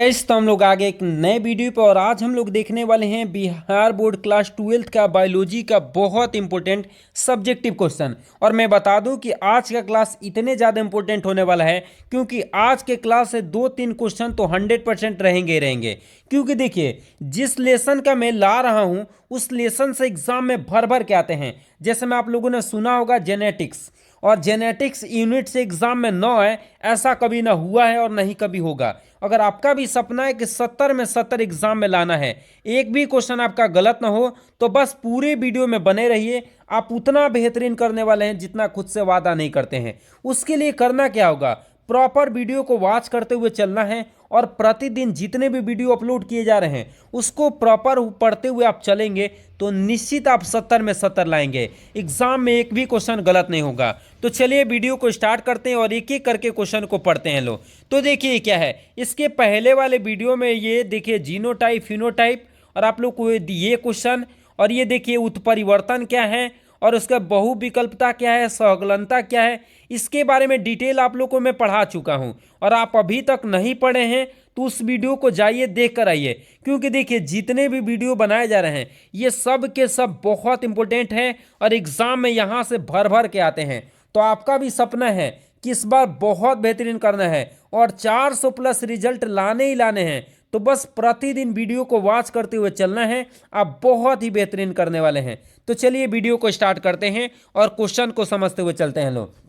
तो हम लोग आगे एक नए वीडियो पे और आज हम लोग देखने वाले हैं बिहार बोर्ड क्लास 12th का बायोलॉजी का बहुत इंपॉर्टेंट सब्जेक्टिव क्वेश्चन। और मैं बता दूं कि आज का क्लास इतने ज़्यादा इंपॉर्टेंट होने वाला है क्योंकि आज के क्लास से 2-3 क्वेश्चन तो 100% रहेंगे रहेंगे। क्योंकि देखिए जिस लेसन का मैं ला रहा हूं उस लेसन से एग्जाम में भर भर के आते हैं। जैसे मैं आप लोगों ने सुना होगा जेनेटिक्स, और जेनेटिक्स यूनिट से एग्जाम में 9 है, ऐसा कभी ना हुआ है और नहीं कभी होगा। अगर आपका भी सपना है कि 70 में 70 एग्जाम में लाना है, एक भी क्वेश्चन आपका गलत ना हो, तो बस पूरे वीडियो में बने रहिए। आप उतना बेहतरीन करने वाले हैं जितना खुद से वादा नहीं करते हैं। उसके लिए करना क्या होगा, प्रॉपर वीडियो को वॉच करते हुए चलना है और प्रतिदिन जितने भी वीडियो अपलोड किए जा रहे हैं उसको प्रॉपर पढ़ते हुए आप चलेंगे तो निश्चित आप 70 में 70 लाएंगे। एग्जाम में एक भी क्वेश्चन गलत नहीं होगा। तो चलिए वीडियो को स्टार्ट करते हैं और एक एक करके क्वेश्चन को पढ़ते हैं लोग। तो देखिए क्या है, इसके पहले वाले वीडियो में ये देखिए जीनोटाइप फिनोटाइप और आप लोग को ये क्वेश्चन, और ये देखिए उत्परिवर्तन क्या है और उसका बहुविकल्पता क्या है, सहगलनता क्या है, इसके बारे में डिटेल आप लोग को मैं पढ़ा चुका हूं। और आप अभी तक नहीं पढ़े हैं तो उस वीडियो को जाइए देख कर आइए। क्योंकि देखिए जितने भी वीडियो बनाए जा रहे हैं ये सब के सब बहुत इंपॉर्टेंट हैं और एग्जाम में यहां से भर भर के आते हैं। तो आपका भी सपना है कि इस बार बहुत बेहतरीन करना है और 400 प्लस रिजल्ट लाने ही लाने हैं, तो बस प्रतिदिन वीडियो को वॉच करते हुए चलना है। आप बहुत ही बेहतरीन करने वाले हैं। तो चलिए वीडियो को स्टार्ट करते हैं और क्वेश्चन को समझते हुए चलते हैं लोग।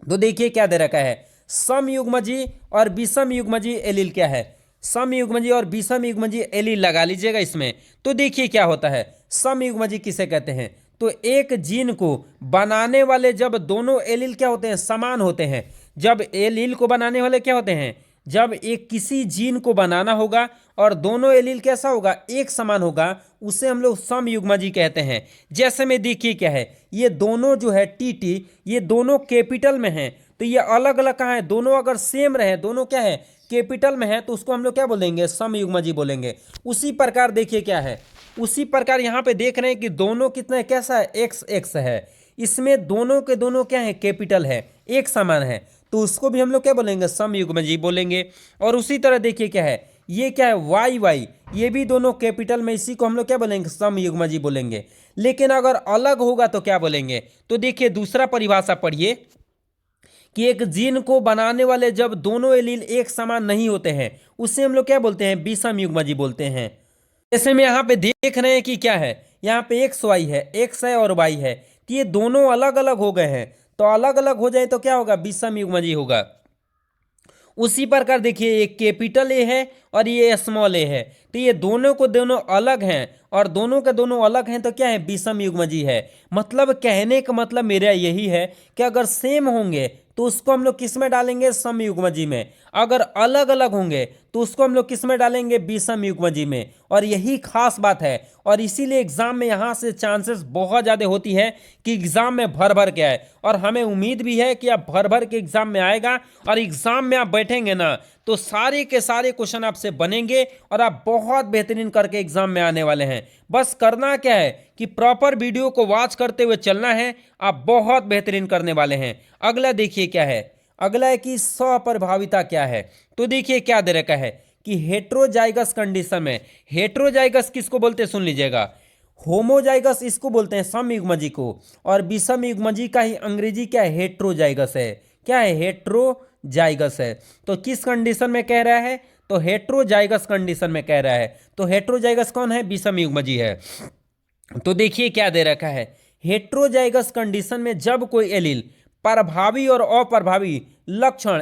तो देखिए क्या दे रखा है, समयुग्मजी और विषमयुग्मजी एलील क्या है। समयुग्मजी और विषमयुग्मजी एलील लगा लीजिएगा इसमें। तो देखिए क्या होता है, समयुग्मजी किसे कहते हैं, तो एक जीन को बनाने वाले जब दोनों एलील क्या होते हैं, समान होते हैं। जब एलील को बनाने वाले क्या होते हैं, जब एक किसी जीन को बनाना होगा और दोनों एलील कैसा होगा, एक समान होगा, उसे हम लोग समयुग्मजी कहते हैं। जैसे में देखिए क्या है, ये दोनों जो है टीटी, ये दोनों कैपिटल में हैं, तो ये अलग अलग कहाँ है, दोनों अगर सेम रहे, दोनों क्या है कैपिटल में है, तो उसको हम लोग क्या बोलेंगे, समयुग्मजी बोलेंगे। उसी प्रकार देखिए क्या है, उसी प्रकार यहाँ पे देख रहे हैं कि दोनों कितना है, कैसा है, एक्स एक्स है, इसमें दोनों के दोनों क्या है, कैपिटल है, एक समान है, तो उसको भी हम लोग क्या बोलेंगे, समयुग्मजी बोलेंगे। और उसी तरह देखिए क्या है, ये क्या है, वाई वाई, ये भी दोनों कैपिटल में, इसी को हम लोग क्या बोलेंगे, समयुग्मजी बोलेंगे। लेकिन अगर अलग होगा तो क्या बोलेंगे, तो देखिए दूसरा परिभाषा पढ़िए कि एक जीन को बनाने वाले जब दोनों एलील एक समान नहीं होते हैं उसे हम लोग क्या बोलते हैं, विषमयुग्मजी बोलते हैं। जैसे में यहाँ पे देख रहे हैं कि क्या है, यहाँ पे एक्स वाई है, एक्स है और वाई है, तो ये दोनों अलग अलग हो गए हैं, तो अलग अलग हो जाए तो क्या होगा, विषमयुग्मजी होगा। उसी प्रकार देखिए एक कैपिटल ए है और ये स्मॉल ए है, तो ये दोनों को दोनों अलग हैं और दोनों के दोनों अलग हैं, तो क्या है, विषमयुग्मजी है। मतलब कहने का मतलब मेरा यही है कि अगर सेम होंगे तो उसको हम लोग किस में डालेंगे, समयुग्मजी में। अगर अलग अलग होंगे तो उसको हम लोग किस में डालेंगे, विषमयुग्मजी में। और यही खास बात है और इसीलिए एग्जाम में यहाँ से चांसेस बहुत ज़्यादा होती है कि एग्जाम में भर भर के आए। और हमें उम्मीद भी है कि आप भर भर के एग्जाम में आएगा और एग्जाम में आप बैठेंगे ना तो सारे के सारे क्वेश्चन आपसे बनेंगे और आप बहुत बेहतरीन करके एग्जाम में आने वाले हैं। बस करना क्या है कि प्रॉपर वीडियो को वॉच करते हुए चलना है, आप बहुत बेहतरीन करने वाले हैं। अगला देखिए क्या है, अगला है कि स्वप्रभाविता क्या है। तो देखिए क्या दे रखा है कि हेट्रोजाइगस कंडीशन में, हेट्रोजाइगस किसको बोलते हैं सुन लीजिएगा, होमोजाइगस इसको बोलते हैं समयुग्मजी को, और विषमयुग्मजी का ही अंग्रेजी क्या है, हेट्रोजाइगस है। क्या है, हेट्रोजाइगस है। तो किस कंडीशन में कह रहा है, तो हेट्रोजाइगस कंडीशन में कह रहा है। तो हेट्रोजाइगस कौन है, विषमयुग्मजी है। तो देखिए क्या दे रखा है, हेट्रोजाइगस कंडीशन में जब कोई एलील प्रभावी और अप्रभावी लक्षण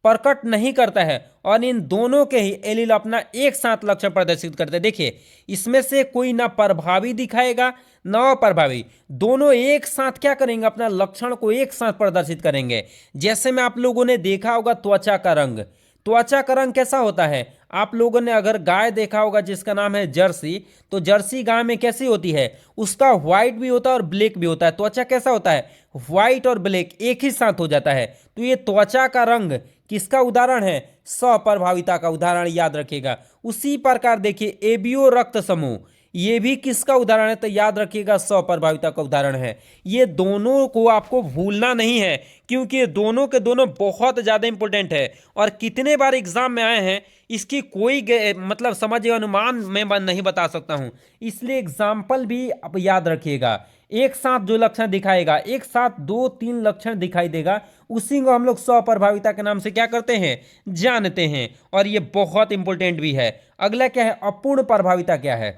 प्रकट नहीं करता है और इन दोनों के ही एलील अपना एक साथ लक्षण प्रदर्शित करते हैं, देखिए इसमें से कोई ना प्रभावी दिखाएगा ना अप्रभावी, दोनों एक साथ क्या करेंगे, अपना लक्षण को एक साथ प्रदर्शित करेंगे। जैसे में आप लोगों ने देखा होगा त्वचा का रंग, त्वचा का रंग कैसा होता है, आप लोगों ने अगर गाय देखा होगा जिसका नाम है जर्सी, तो जर्सी गाय में कैसी होती है, उसका व्हाइट भी होता है और ब्लैक भी होता है। त्वचा कैसा होता है, व्हाइट और ब्लैक एक ही साथ हो जाता है। तो ये त्वचा का रंग किसका उदाहरण है, स्वप्रभाविता का उदाहरण, याद रखिएगा। उसी प्रकार देखिए एबीओ रक्त समूह, ये भी किसका उदाहरण है, तो याद रखिएगा स्वप्रभाविता का उदाहरण है। ये दोनों को आपको भूलना नहीं है क्योंकि ये दोनों के दोनों बहुत ज़्यादा इंपॉर्टेंट है और कितने बार एग्जाम में आए हैं इसकी कोई मतलब समझ अनुमान मैं नहीं बता सकता हूं, इसलिए एग्जाम्पल भी आप याद रखिएगा। एक साथ जो लक्षण दिखाएगा, एक साथ दो तीन लक्षण दिखाई देगा, उसी को हम लोग स्वप्रभाविता के नाम से क्या करते हैं, जानते हैं। और ये बहुत इंपॉर्टेंट भी है। अगला क्या है, अपूर्ण प्रभाविता क्या है।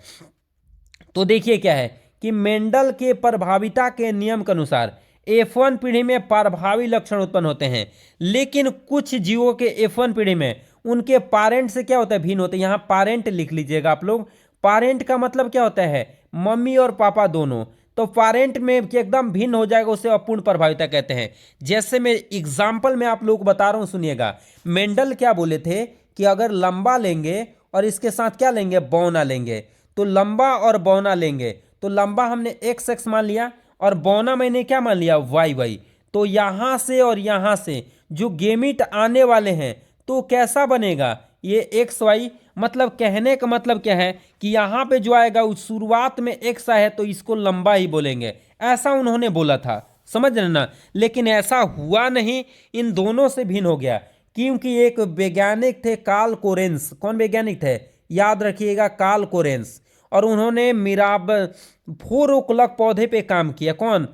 तो देखिए क्या है कि मेंडल के प्रभाविता के नियम के अनुसार F1 पीढ़ी में प्रभावी लक्षण उत्पन्न होते हैं, लेकिन कुछ जीवों के F1 पीढ़ी में उनके पारेंट से क्या होता है, भिन्न होते हैं। यहां पारेंट लिख लीजिएगा आप लोग। पारेंट का मतलब क्या होता है, मम्मी और पापा दोनों। तो पारेंट में एकदम भिन्न हो जाएगा, उसे अपूर्ण प्रभाविता कहते हैं। जैसे मैं एग्जाम्पल में आप लोग को बता रहा हूं, सुनिएगा। मेंडल क्या बोले थे कि अगर लंबा लेंगे और इसके साथ क्या लेंगे, बौना लेंगे, तो लंबा और बौना लेंगे, तो लंबा हमने एक्स एक्स मान लिया और बौना मैंने क्या मान लिया, वाई वाई। तो यहां से और यहां से जो गेमिट आने वाले हैं तो कैसा बनेगा, ये एक्स वाई। मतलब कहने का मतलब क्या है कि यहां पे जो आएगा उस शुरुआत में एक्स है तो इसको लंबा ही बोलेंगे, ऐसा उन्होंने बोला था, समझ रहे ना। लेकिन ऐसा हुआ नहीं, इन दोनों से भिन्न हो गया। क्योंकि एक वैज्ञानिक थे कार्ल कोरेंस, कौन वैज्ञानिक थे, याद रखिएगा, कार्ल कोरेंस। और उन्होंने मिराब फोरोक्लक पौधे पे काम किया, कौन,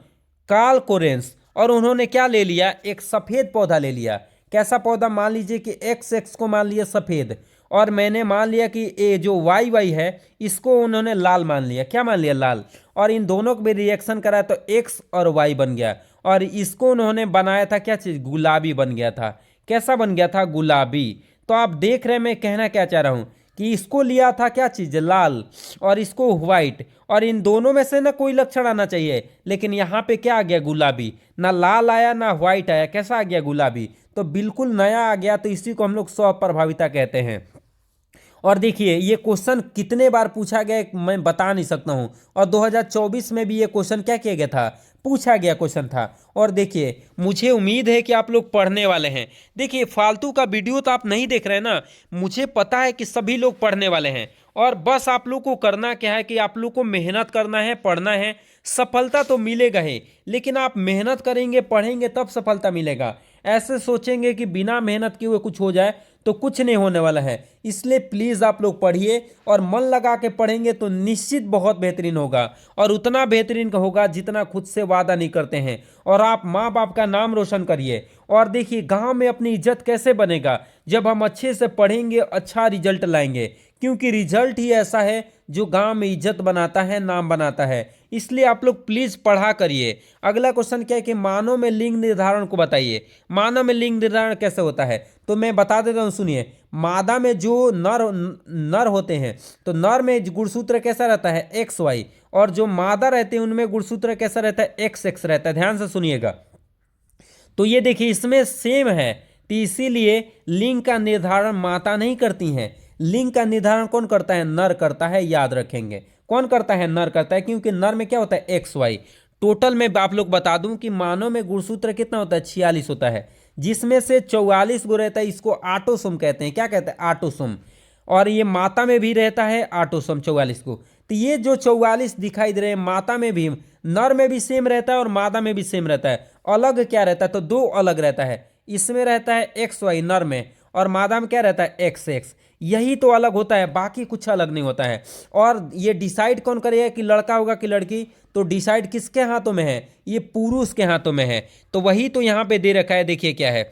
कार्ल कोरेंस। और उन्होंने क्या ले लिया, एक सफेद पौधा ले लिया। कैसा पौधा, मान लीजिए कि एक्स एक्स को मान लिया सफेद, और मैंने मान लिया कि ये जो वाई वाई है इसको उन्होंने लाल मान लिया, क्या मान लिया, लाल। और इन दोनों को भी रिएक्शन कराया तो एक्स और वाई बन गया। और इसको उन्होंने बनाया था क्या चीज, गुलाबी बन गया था। कैसा बन गया था, गुलाबी। तो आप देख रहे हैं मैं कहना क्या चाह रहा हूं कि इसको लिया था क्या चीज, लाल, और इसको व्हाइट। और इन दोनों में से ना कोई लक्षण आना चाहिए, लेकिन यहां पे क्या आ गया, गुलाबी। ना लाल आया ना व्हाइट आया, कैसा आ गया, गुलाबी। तो बिल्कुल नया आ गया, तो इसी को हम लोग स्वप्रभाविता कहते हैं। और देखिए ये क्वेश्चन कितने बार पूछा गया मैं बता नहीं सकता हूं। और 2024 में भी ये क्वेश्चन क्या किया गया था, पूछा गया क्वेश्चन था। और देखिए मुझे उम्मीद है कि आप लोग पढ़ने वाले हैं। देखिए फालतू का वीडियो तो आप नहीं देख रहे हैं ना, मुझे पता है कि सभी लोग पढ़ने वाले हैं। और बस आप लोग को करना क्या है कि आप लोग को मेहनत करना है, पढ़ना है। सफलता तो मिलेगा ही, लेकिन आप मेहनत करेंगे, पढ़ेंगे, तब सफलता मिलेगा। ऐसे सोचेंगे कि बिना मेहनत किए हुए कुछ हो जाए तो कुछ नहीं होने वाला है। इसलिए प्लीज़ आप लोग पढ़िए, और मन लगा के पढ़ेंगे तो निश्चित बहुत बेहतरीन होगा। और उतना बेहतरीन होगा जितना खुद से वादा नहीं करते हैं। और आप माँ बाप का नाम रोशन करिए। और देखिए गांव में अपनी इज्जत कैसे बनेगा, जब हम अच्छे से पढ़ेंगे, अच्छा रिजल्ट लाएंगे। क्योंकि रिजल्ट ही ऐसा है जो गांव में इज्जत बनाता है, नाम बनाता है। इसलिए आप लोग प्लीज पढ़ा करिए। अगला क्वेश्चन क्या है कि मानव में लिंग निर्धारण को बताइए। मानव में लिंग निर्धारण कैसे होता है, तो मैं बता देता हूं, सुनिए। मादा में जो नर होते हैं, तो नर में गुणसूत्र कैसा रहता है, एक्स वाई। और जो मादा रहते हैं उनमें गुणसूत्र कैसा रहता है, एक्स एक्स रहता है। ध्यान से सुनिएगा। तो ये देखिए इसमें सेम है, तो इसीलिए लिंग का निर्धारण माता नहीं करती हैं। लिंग का निर्धारण कौन करता है, नर करता है। याद रखेंगे कौन करता है, नर करता है। क्योंकि नर में क्या होता है, एक्स वाई। टोटल में आप लोग बता दूं कि मानव में गुणसूत्र कितना होता है, 46 होता है, जिसमें से 44 गो रहता है। इसको आटोसोम कहते हैं। क्या कहते हैं, आटोसोम। और ये माता में भी रहता है आटोसोम 44 को। तो ये जो 44 दिखाई दे रहे हैं, माता में भी, नर में भी सेम रहता है और मादा में भी सेम रहता है। अलग क्या रहता है, तो दो अलग रहता है। इसमें रहता है एक्स वाई नर में, और मादा में क्या रहता है, एक्स एक्स। यही तो अलग होता है, बाकी कुछ अलग नहीं होता है। और ये डिसाइड कौन करेगा कि लड़का होगा कि लड़की, तो डिसाइड किसके हाथों में है, ये पुरुष के हाथों में है। तो वही तो यहाँ पे दे रखा है। देखिए क्या है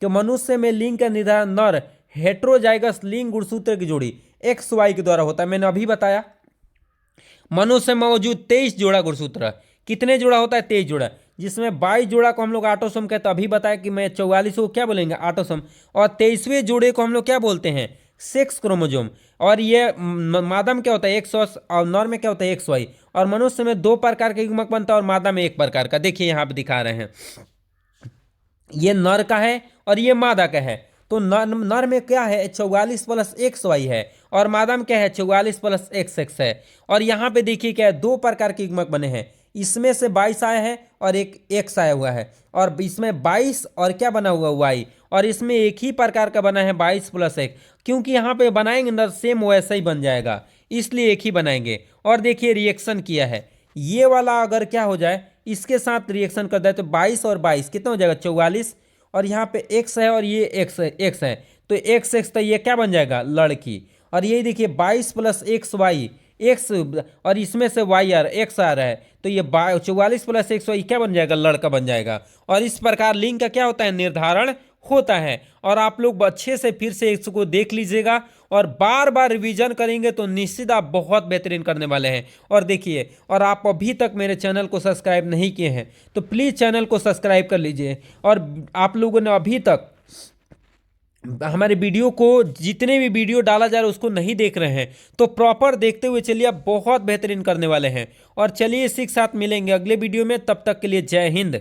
कि मनुष्य में लिंग का निर्धारण नर हेट्रोजाइगस लिंग गुणसूत्र की जोड़ी एक्स वाई के द्वारा होता है। मैंने अभी बताया मनुष्य में मौजूद 23 जोड़ा गुणसूत्र। कितने जोड़ा होता है, 23 जोड़ा, जिसमें 22 जोड़ा को हम लोग आटोसोम कहते हैं। अभी बताया कि मैं 44 को क्या बोलेंगे, आटोसोम। और 23वें जोड़े को हम लोग क्या बोलते हैं, सेक्स क्रोमोजोम। और ये मादा में क्या होता है, एक्स, और नर में क्या होता है, एक्स वाई। और मनुष्य में 2 प्रकार का युग्मक बनता है और मादा में 1 प्रकार का। देखिए यहाँ पे दिखा रहे हैं, ये नर का है और ये मादा का है। तो नर में क्या है, 44 प्लस एक्स वाई है, और मादा में क्या है, 44 प्लस एक्स एक्स है। और यहाँ पे देखिए क्या है, 2 प्रकार के युग्मक बने हैं। इसमें से 22 आया है और एक एक्स आया हुआ है, और इसमें 22 और क्या बना हुआ, वाई। और इसमें एक ही प्रकार का बना है 22 प्लस 1। क्योंकि यहाँ पे बनाएंगे ना सेम वैसा ही बन जाएगा, इसलिए एक ही बनाएंगे। और देखिए रिएक्शन किया है, ये वाला अगर क्या हो जाए, इसके साथ रिएक्शन कर दे तो 22 और 22 कितना हो जाएगा, 44। और यहाँ पे एक्स है और ये एक्स है, तो एक्स एक्स तो ये क्या बन जाएगा, लड़की। और यही देखिए 22 प्लस एक्स वाई, एक्स और इसमें से वाई आ रहा है, एक्स आ रहा है, तो ये 44 प्लस एक्स वाई क्या बन जाएगा, लड़का बन जाएगा। और इस प्रकार लिंग का क्या होता है, निर्धारण होता है। और आप लोग अच्छे से फिर से इसको देख लीजिएगा और बार बार रिवीजन करेंगे तो निश्चित आप बहुत बेहतरीन करने वाले हैं। और देखिए, और आप अभी तक मेरे चैनल को सब्सक्राइब नहीं किए हैं तो प्लीज़ चैनल को सब्सक्राइब कर लीजिए। और आप लोगों ने अभी तक हमारे वीडियो को, जितने भी वीडियो डाला जा रहा है उसको नहीं देख रहे हैं तो प्रॉपर देखते हुए चलिए, आप बहुत बेहतरीन करने वाले हैं। और चलिए इसी के साथ मिलेंगे अगले वीडियो में, तब तक के लिए जय हिंद।